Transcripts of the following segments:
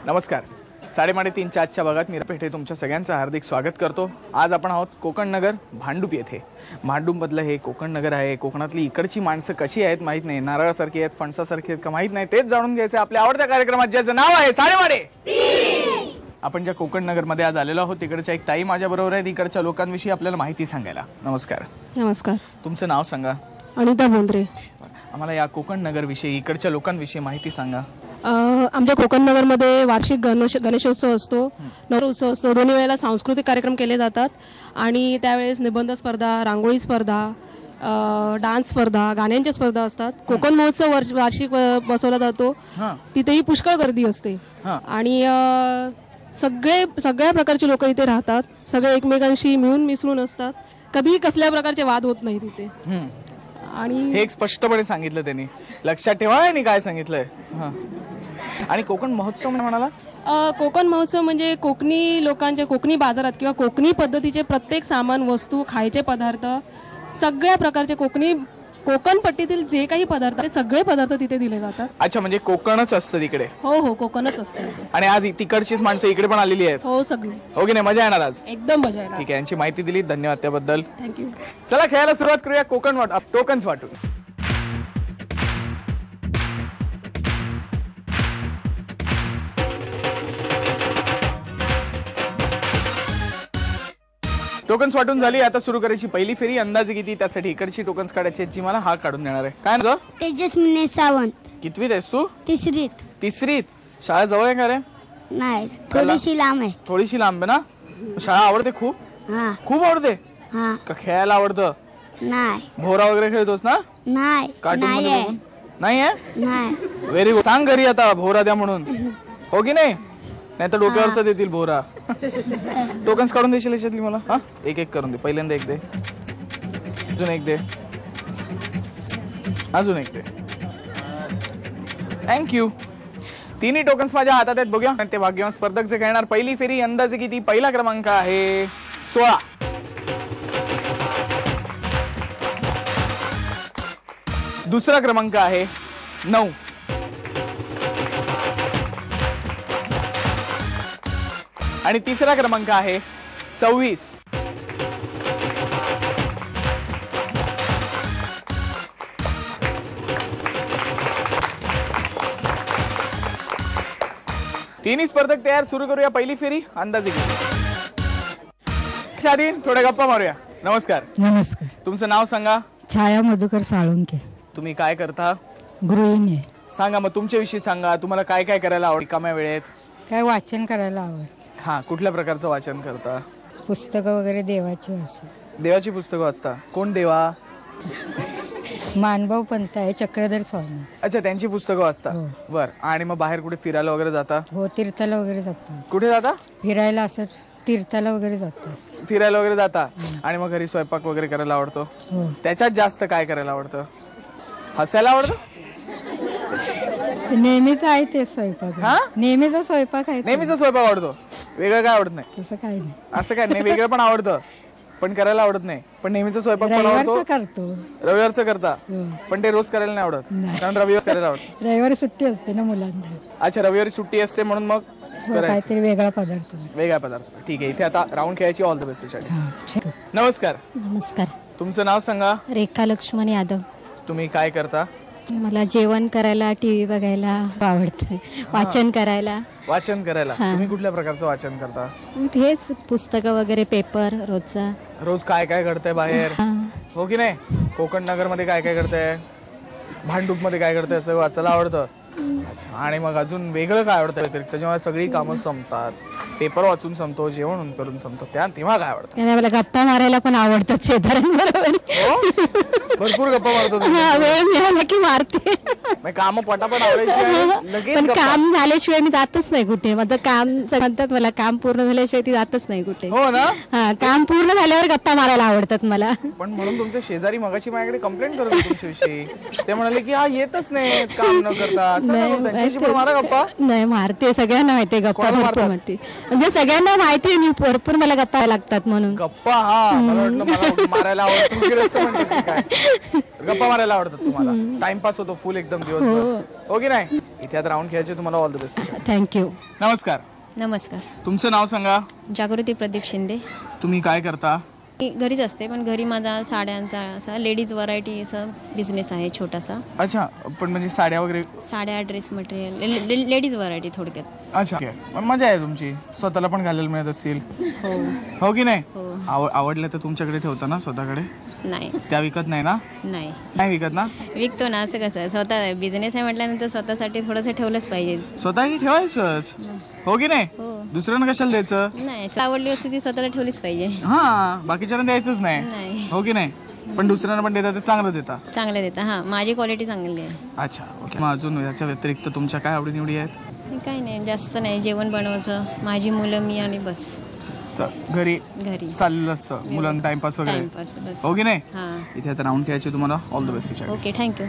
नमस्कार. 3:30 आजच्या भागात मी पेठे तुमच्या सगळ्यांचं हार्दिक स्वागत करतो. आज आपण आहोत कोकण नगर भांडूप येथे. भांडूप मधलं हे कोकण नगर आहे. कोकणातली इकडची माणसं कशी आहेत माहित नाही, नारळासारखी आहेत, फणसासारखी आहेत का माहित नाही, तेच जाणून घ्यायचं आपल्या आवडत्या कार्यक्रमात ज्याचं नाव आहे साडेमाडे. आपण ज्या कोकण नगर मध्ये आज आलेलो आहोत तिकडच्या एक ताई माझ्या बरोबर आहेत. इकडच्या लोकांविषयी आपल्याला माहिती सांगायला. नमस्कार. नमस्कार. तुमचं नाव सांगा. अनिता बोंद्रे. आम्हाला या कोकण नगर विषयी, इकडच्या लोकांविषयी माहिती सांगा. आमच्या कोकण नगरमध्ये वार्षिक गणेशोत्सव असतो, नवरोत्सव असतो. दोन्ही वेळेला सांस्कृतिक कार्यक्रम केले जातात आणि त्यावेळेस निबंध स्पर्धा, रांगोळी स्पर्धा, डान्स स्पर्धा, गाण्यांच्या स्पर्धा असतात. कोकण महोत्सव वार्षिक बसवला जातो. तिथेही पुष्कळ गर्दी असते आणि सगळ्या प्रकारचे लोक इथे राहतात. सगळे एकमेकांशी मिळून मिसळून असतात. कधीही कसल्या प्रकारचे वाद होत नाही तिथे. आणि हे एक स्पष्टपणे सांगितलं त्यांनी. लक्षात ठेवा यांनी काय सांगितलंय. आणि कोकण महोत्सव म्हणाला. कोकण महोत्सव म्हणजे कोकणी लोकांच्या कोकणी बाजारात किंवा कोकणी पद्धतीचे प्रत्येक सामान, वस्तू, खायचे पदार्थ, सगळ्या प्रकारचे कोकण पट्टीतील जे काही पदार्थ ते सगळे पदार्थ तिथे दिले जातात. अच्छा, म्हणजे कोकणच असतं तिकडे. हो, कोकणच असतं. आणि आज तिकडचीच माणसं इकडे पण आलेली आहेत. हो, सगळे. हो की नाही, मजा येणार आज. एकदम मजा येणार. ठीक आहे, यांची माहिती दिली, धन्यवाद त्याबद्दल. थँक्यू. चला खेळायला सुरुवात करूया. टोकन्स वाटून. टोकन्स वाटून झाली. आता सुरू करायची पहिली फेरी. अंदाजे किती, त्यासाठी इकडची टोकन्स काढायची आहेत जी मला हा काढून देणार आहे. काय नाव? तेजस्विनी सावंत. कितवीत आहेस तू? तिसरीत. शाळा जवळ आहे का रे? नाही, थोडीशी लांब आहे. थोडीशी लांब आहे ना. शाळा आवडते खूप? हा. खूप आवडते हा. का? खेळायला आवडतं? नाही. भोवरा वगैरे खेळतोस ना नाही. कार्टून मध्ये नाही बघून? नाही आहे. नाही. Very good. सांग घरी आता भोवरा द्या म्हणून. हो की नाही? नाही तर डोक्यावरच देतील भोवरा. टोकन्स काढून देशील याच्यातली मला? हा, एक एक करून दे. पहिल्यांदा एक दे, अजून एक दे, अजून एक दे. थँक्यू. तिन्ही टोकन्स माझ्या हातात आहेत. बघूया ते भाग्यवान स्पर्धक जे खेळणार पहिली फेरी. अंदाजे किती? पहिला क्रमांक आहे 16. दुसरा क्रमांक आहे 9. आणि तिसरा क्रमांक आहे 26. तिन्ही स्पर्धक तयार. सुरू करूया पहिली फेरी. अंदाजे आधी थोड्या गप्पा मारूया. नमस्कार. नमस्कार. तुमचं नाव सांगा. छाया मधुकर साळुंके. तुम्ही काय करता? गृहिणी. सांगा मग तुमच्याविषयी सांगा. तुम्हाला काय काय करायला आवडेल कम्या वेळेत? काय वाचन करायला आवड. हा, कुठल्या प्रकारचं वाचन करता? पुस्तकं वगैरे देवाची असं. देवाची पुस्तकं वाचता? कोण देवा? मानभाऊ पंत आहे, चक्रधर स्वामी. अच्छा, त्यांची पुस्तकं वाचता. हो. बर. आणि मग बाहेर कुठे फिरायला वगैरे जाता? हो, तीर्थाला वगैरे जातो. कुठे जाता? फिरायला असं तीर्थाला वगैरे जातो. फिरायला वगैरे जाता. आणि मग घरी स्वयंपाक वगैरे करायला आवडतो? हो. त्याच्यात जास्त काय करायला आवडतं? हसायला आवडतं? नेहमीच आहे ते स्वयंपाक. हा? नेहमीचा स्वयंपाक आहे. नेहमीचा स्वयंपाक आवडतो. वेगळं काय आवडत नाही? तसं काही नाही. असं काय नाही, वेगळं पण आवडतं पण करायला आवडत नाही. पण नेहमीचा स्वयंपाक पण आवडतो. रविवारचं करतो. रविवारचं करता? हो. पण ते रोज करायला नाही आवडत? नाही. कारण रविवार करायला आवडत. रविवारी सुट्टी असते ना मुलांना. अच्छा, रविवारी सुट्टी असते म्हणून मग करायचं काहीतरी वेगळा पदार्थ. वेगळा पदार्थ. ठीक आहे. इथे आता राऊंड खेळायची. ऑल द बेस्ट त्यासाठी. हा, ठीक. नमस्कार. नमस्कार. तुमचं नाव सांगा. रेखा लक्ष्मण यादव. तुम्ही काय करता? मला जेवण करायला, टीव्ही बघायला आवडतं, वाचन करायला. वाचन करायला. तुम्ही कुठल्या प्रकारचं वाचन करता? हेच पुस्तकं वगैरे, पेपर रोजचा. रोज काय काय घडतंय बाहेर? हो की नाही? कोकण नगर मध्ये काय काय घडतंय, भांडूप मध्ये काय घडतंय, असं वाचायला आवडतं. अच्छा. आणि मग अजून वेगळं काय आवडतं व्यतिरिक्त? जेव्हा सगळी कामं संपतात, पेपर वाचून संपतो, जेवण करून संपतो, तेव्हा काय आवडतं? मला गप्पा मारायला पण आवडतात शेजाऱ्यांबरोबर. भरपूर गप्पा मारतो. वेळ मिळाला की मारते. काम पटापट आवडायची लगेच. पण काम झाल्याशिवाय मी जातच नाही कुठे. माझं काम म्हणतात, मला काम पूर्ण झाल्याशिवाय ती जातच नाही कुठे. हो ना? हा, काम पूर्ण झाल्यावर गप्पा मारायला आवडतात मला. पण म्हणून तुमचे शेजारी मगाशी माझ्याकडे कंप्लेंट करत होते तुमच्याविषयी. ते म्हणाले की हा येतच नाही काम न करता. त्यांच्याशी पण मारा गप्पा. नाही, मारते. सगळ्यांना माहिती गप्पा भरपूर मारते. म्हणजे सगळ्यांना माहिती आहे मी भरपूर मला गप्पा लागतात म्हणून. गप्पा? हा, मला वाटलं मला मारायला आवडतं. काय गप्पा मारायला आवडतात तुम्हाला? टाइमपास होतो फुल एकदम. एकदम दिवसभर हो की नाही. इथे आता राऊंड खेळायचे, तुम्हाला ऑल द बेस्ट. थँक्यू. नमस्कार, नमस्कार. तुमचं नाव सांगा. जागृती प्रदीप शिंदे. तुम्ही काय करता? मी घरीच असते, पण घरी माझा साड्यांचा असा लेडीज व्हरायटी असा बिझनेस आहे छोटासा. अच्छा, पण म्हणजे साड्या वगैरे. साड्या, ड्रेस मटेरियल, लेडीज व्हरायटी थोडक्यात. अच्छा, पण मजा आहे तुमची, स्वतःला पण घालायला मिळत असतील हो. हो की नाही. हो. आवडलं तर तुमच्याकडे ठेवता ना स्वतःकडे? नाही त्या विकत नाही ना? नाही नाही विकत ना? विकतो ना. असं कसं स्वतः बिझनेस आहे म्हटल्यानंतर स्वतःसाठी थोडंसं ठेवलंच पाहिजे. स्वतःही ठेवायचंच हो की नाही. हो. दुसऱ्यांना कशाला द्यायचं? नाही, आवडली वस्तू ती स्वतःला ठेवलीच पाहिजे. हा, बाकीच्यांना द्यायचंच नाही नाही. हो की नाही. पण दुसऱ्यांना पण देता ते चांगलं देता. चांगलं देता. हा, माझी क्वालिटी चांगली आहे. अच्छा, ओके. मग अजून याच्या व्यतिरिक्त तुमच्या काय आवडीनिवडी आहेत? काही नाही, जास्त नाही. जेवण बनवायचं, माझी मुलं, मी आणि बस. घरी घरी चाललेलं असतं मुलांना टाइमपास वगैरे टाइमपास बस. हो की नाही. हा. इथे आता राऊंड खेळायचे, तुम्हाला all the best. Okay, thank you.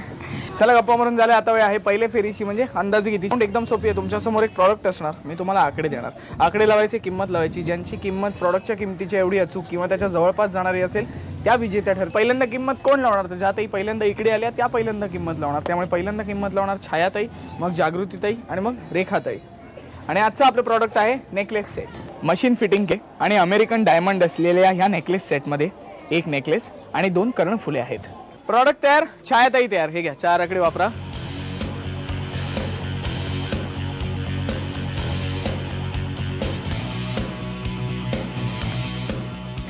चला, गप्पा मारून झाले. आता वेळ आहे पहिले फेरीची, म्हणजे अंदाजे किती. एकदम सोपी आहे. तुमच्या समोर एक प्रॉडक्ट असणार, मी तुम्हाला आकडे देणार. आकडे लावायचे, किंमत लावायची. ज्यांची किंमत प्रॉडक्टच्या किमतीच्या एवढी अचूक किंवा त्याच्या जवळपास जाणारी असेल त्या विजेत्या ठरेल. पहिल्यांदा किंमत कोण लावणार? तर ज्या ताई पहिल्यांदा इकडे आल्या त्या पहिल्यांदा किंमत लावणार. त्यामुळे पहिल्यांदा किंमत लावणार छायाताई, मग जागृतीताई आणि मग रेखाताई. आणि आजचं आपलं प्रॉडक्ट आहे नेकलेस सेट. मशीन फिटिंग के आणि अमेरिकन डायमंड असलेल्या ह्या नेकलेस सेटमध्ये एक नेकलेस आणि 2 कर्णफुले आहेत. प्रॉडक्ट तयार, छायाताई तयार. हे घ्या, 4 आकडे वापरा.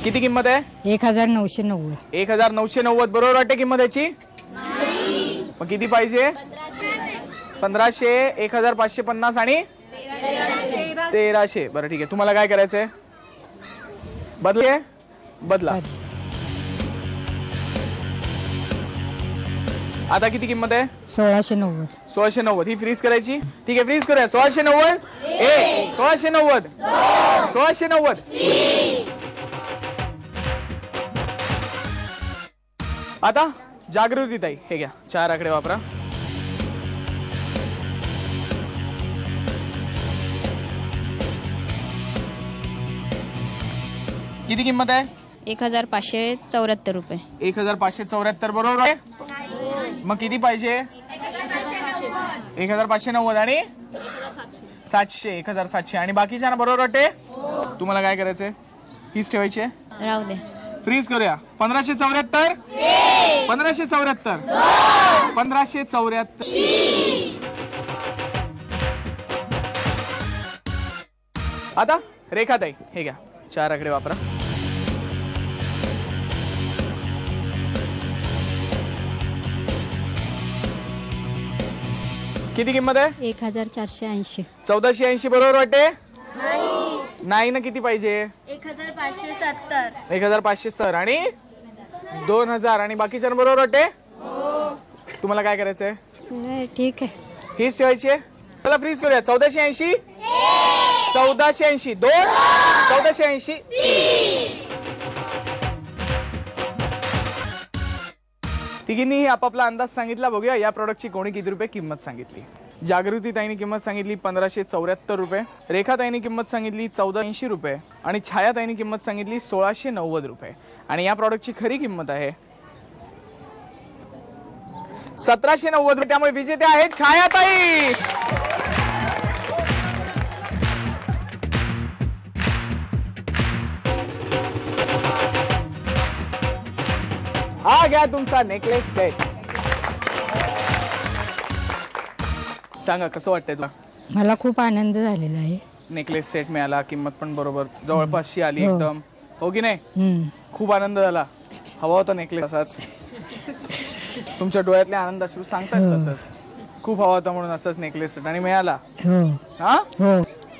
किती किंमत आहे? 1990. 1990. बरोबर वाटते किंमत याची? मग किती पाहिजे? 1500, 1550 आणि 1300. बरं ठीक आहे, तुम्हाला काय करायचंय? बदला. आता किती किंमत आहे? 1690. 1690. ही फ्रीज करायची. ठीक आहे, फ्रीज करूया. 1690. 1690. 1690. आता जागृती ताई, हे घ्या, 4 आकडे वापरा. किती किंमत आहे? 1574 रुपये. 1574. बरोबर आहे. मग किती पाहिजे? 1590 आणि 700. 1700 आणि बाकीच्या ना. बरोबर वाटते. तुम्हाला काय करायचंय? हीच ठेवायची आहे. राहू दे. फ्रीज करूया. 1574. 1574. 1574. आता रेखाताई, हे घ्या, 4 आकडे वापरा. किती किंमत आहे? 1480. 1480. बरोबर वाटते. नाही ना. किती पाहिजे? 1570. 1570 आणि 2000 आणि बाकीच्या बरोबर वाटते. तुम्हाला काय करायचंय? ठीक आहे. हीच ठेवायची आहे. चला फ्रीज करूया. 1480. 1480. 2. 1480. तिघींनीही आपापला अंदाज सांगितला. बघूया या प्रॉडक्टची कोणी किती रुपये किंमत सांगितली. जागृती ताईने किंमत सांगितली 1574 रुपये, रेखा ताईने किंमत सांगितली 1480 रुपये आणि छाया ताईने किंमत सांगितली 1690 रुपये. आणि या प्रॉडक्टची खरी किंमत आहे 1790 रुपये. त्यामुळे विजेते आहेत छाया ताई. हा घ्या तुमचा नेकलेस सेट. सांगा कसं वाटतंय तुला? मला खूप आनंद झालेला आहे. नेकलेस सेट मिळाला, किंमत पण बरोबर जवळपासची आली एकदम, हो की नाही? खूप आनंद झाला. हवा होता नेकलेस असाच. तुमच्या डोळ्यातले आनंद अश्रू सांगतात तसंच. खूप हवा होता म्हणून असंच नेकलेस सेट आणि मिळाला. हा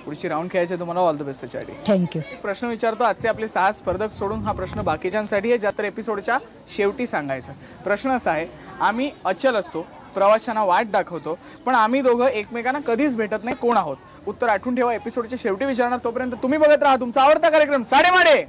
पुढची राऊंड खेळायची. तुम्हाला ऑल द बेस्ट त्याच्यासाठी. थँक्यू. प्रश्न विचारतो. आजचे आपले 6 स्पर्धक सोडून हा प्रश्न बाकीच्यांसाठी आहे, ज्या तर एपिसोडच्या शेवटी सांगायचा. प्रश्न असा आहे, आम्ही अचल असतो, प्रवाशांना वाट दाखवतो, पण आम्ही दोघं एकमेकांना कधीच भेटत नाही. कोण आहोत? उत्तर आठवून ठेवा. एपिसोडच्या शेवटी विचारणार. तोपर्यंत तुम्ही बघत राहा तुमचा आवडता कार्यक्रम साडेमाडे.